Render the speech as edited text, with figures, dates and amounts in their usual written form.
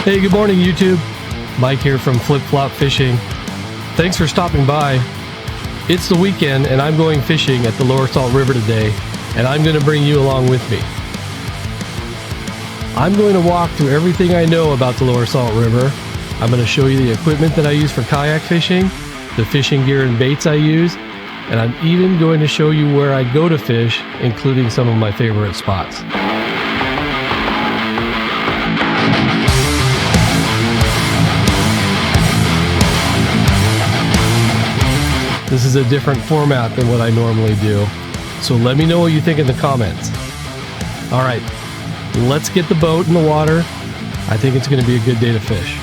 Hey, good morning, YouTube. Mike here from Flip Flop Fishing. Thanks for stopping by. It's the weekend and I'm going fishing at the Lower Salt River today, and I'm going to bring you along with me. I'm going to walk through everything I know about the Lower Salt River. I'm going to show you the equipment that I use for kayak fishing, the fishing gear and baits I use, and I'm even going to show you where I go to fish, including some of my favorite spots. This is a different format than what I normally do, so let me know what you think in the comments. All right, let's get the boat in the water. I think it's going to be a good day to fish.